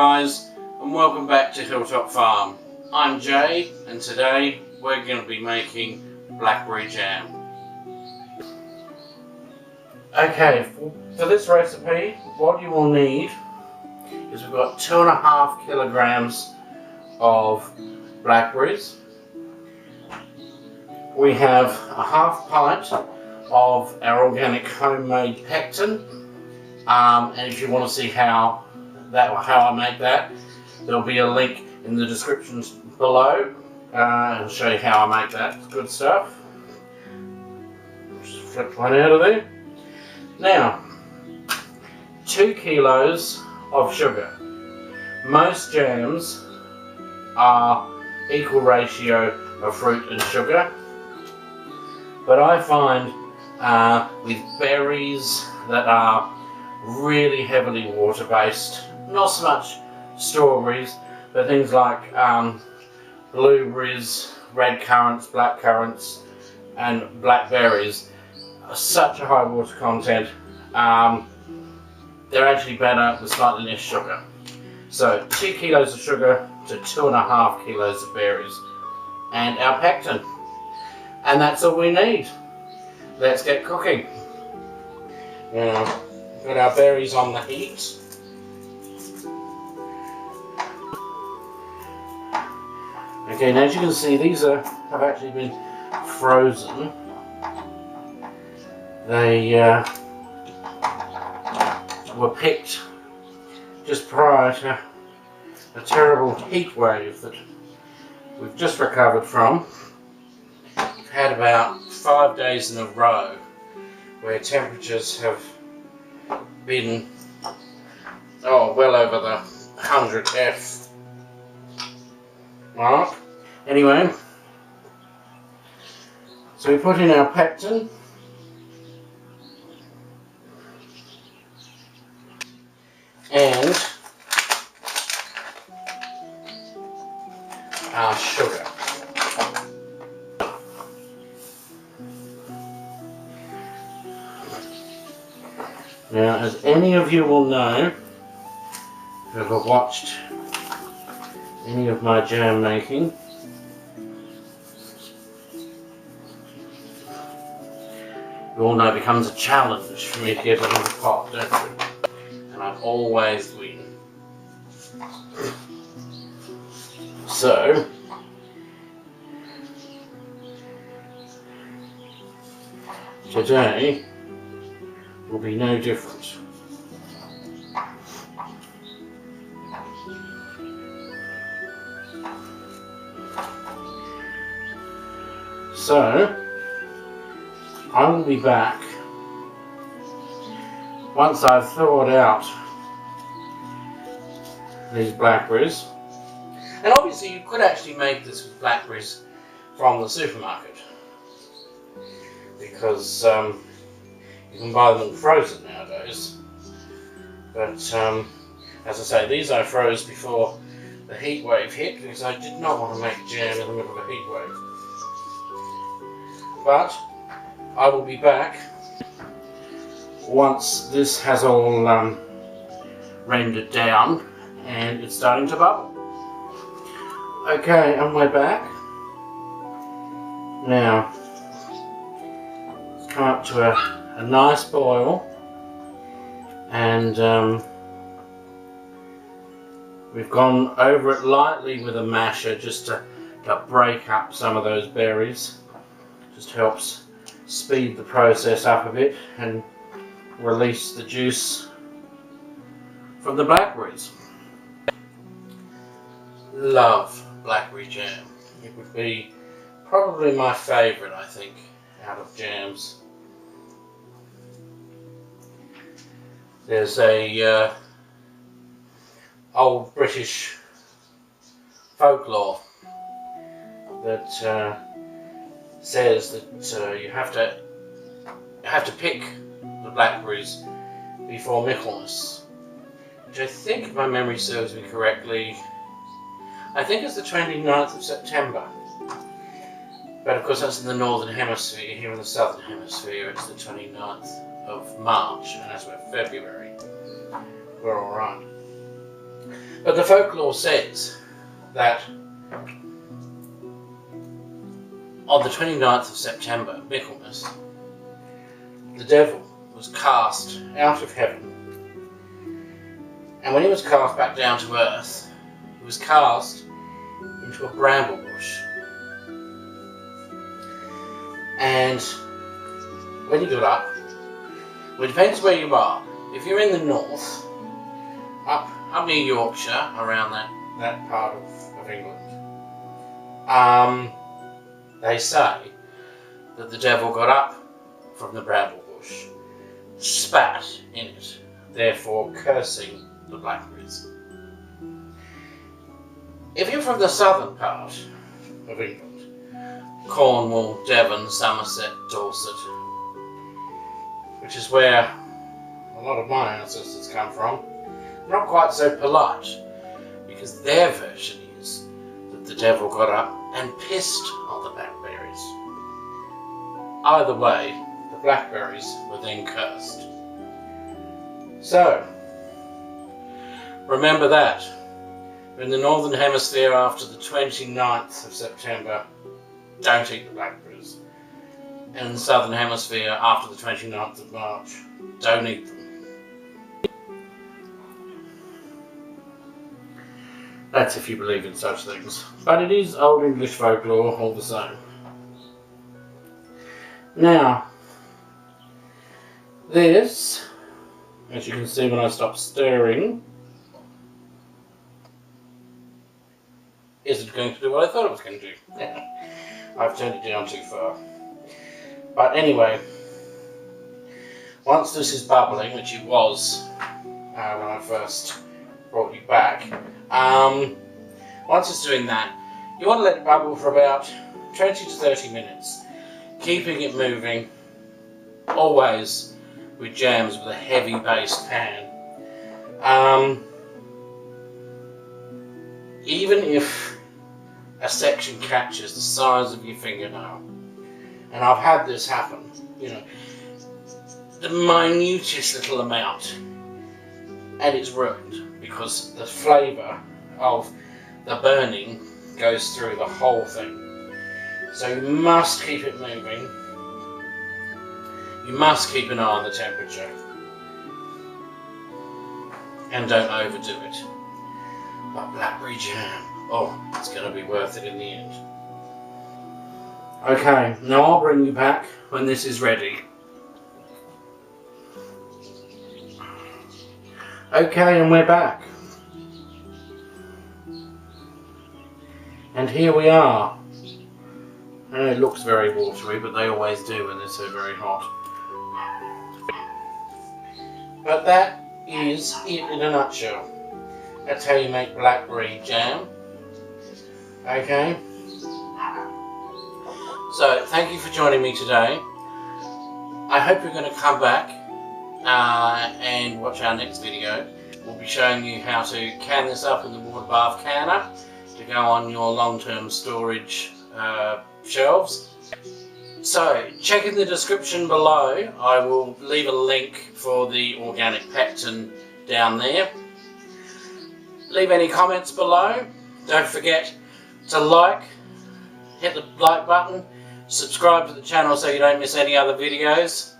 guys, and welcome back to Hilltop Farm. I'm Jay, and today we're going to be making blackberry jam. Okay, for this recipe, what you will need is we've got 2.5 kilograms of blackberries. We have a half pint of our organic homemade pectin, and if you want to see how I make that, there'll be a link in the descriptions below. I'll show you how I make that. It's good stuff. Just flip one out of there. Now, 2 kilos of sugar. Most jams are equal ratio of fruit and sugar, but I find with berries that are really heavily water based, not so much strawberries, but things like blueberries, red currants, black currants and blackberries are such a high water content. They're actually better with slightly less sugar. So 2 kilos of sugar to 2.5 kilos of berries and our pectin, and that's all we need. Let's get cooking. Now, got our berries on the heat. Okay, and as you can see, these have actually been frozen. They were picked just prior to a terrible heat wave that we've just recovered from. We've had about 5 days in a row where temperatures have been well over the 100 F mark. Anyway, so we put in our pectin, and our sugar. Now, as any of you will know who have watched any of my jam making, you all know it becomes a challenge for me to get it in the pot, don't you? And I always win. So, today will be no different. So, I will be back once I've thawed out these blackberries. And obviously you could actually make this with blackberries from the supermarket, because you can buy them frozen nowadays. But as I say, these I froze before the heat wave hit, because I did not want to make jam in the middle of a heat wave. But I will be back once this has all rendered down and it's starting to bubble. Okay, on my back. Now, it's come up to a nice boil, and we've gone over it lightly with a masher just to break up some of those berries. Just helps speed the process up a bit and release the juice from the blackberries. Love blackberry jam. It would be probably my favourite, I think, out of jams. There's a old British folklore that says that you have to pick the blackberries before Michaelmas, which I think, if my memory serves me correctly, I think it's the 29th of September. But of course that's in the northern hemisphere. Here in the southern hemisphere it's the 29th of March, and as we're February, we're alright. But the folklore says that on the 29th of September, Michaelmas, the devil was cast out of heaven. And when he was cast back down to earth, he was cast into a bramble bush. And when he got up, well, it depends where you are. If you're in the north, up near Yorkshire, around that part of England, they say that the devil got up from the bramble bush, spat in it, therefore cursing the blackberries. If you're from the southern part of England, Cornwall, Devon, Somerset, Dorset, which is where a lot of my ancestors come from, they're not quite so polite, because their version is that the devil got up and pissed on the blackberries. Either way, the blackberries were then cursed. So, remember that. In the Northern Hemisphere after the 29th of September, don't eat the blackberries. And in the Southern Hemisphere after the 29th of March, don't eat them. That's if you believe in such things. But it is Old English folklore all the same. Now, this, as you can see when I stop stirring, isn't going to do what I thought it was going to do. I've turned it down too far. But anyway, once this is bubbling, which it was when I first brought you back, once it's doing that, you want to let it bubble for about 20 to 30 minutes, keeping it moving, always with jams with a heavy based pan. Even if a section catches the size of your fingernail, and I've had this happen, you know, the minutest little amount, and it's ruined because the flavour of the burning goes through the whole thing. So you must keep it moving. You must keep an eye on the temperature, and don't overdo it. But blackberry jam, oh, it's going to be worth it in the end. Okay, now I'll bring you back when this is ready. Okay, and we're back. And here we are. And it looks very watery, but they always do when they're so very hot. But that is it in a nutshell. That's how you make blackberry jam. Okay. So, thank you for joining me today. I hope you're going to come back and watch our next video. We'll be showing you how to can this up in the water bath canner to go on your long-term storage shelves. So, check in the description below. I will leave a link for the organic pectin down there. Leave any comments below. Don't forget to like, hit the like button, subscribe to the channel so you don't miss any other videos.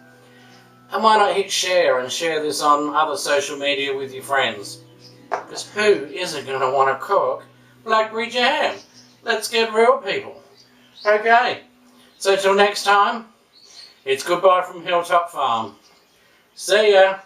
And why not hit share and share this on other social media with your friends? Because who isn't going to want to cook blackberry jam? Let's get real, people. Okay, so till next time, it's goodbye from Hilltop Farm. See ya.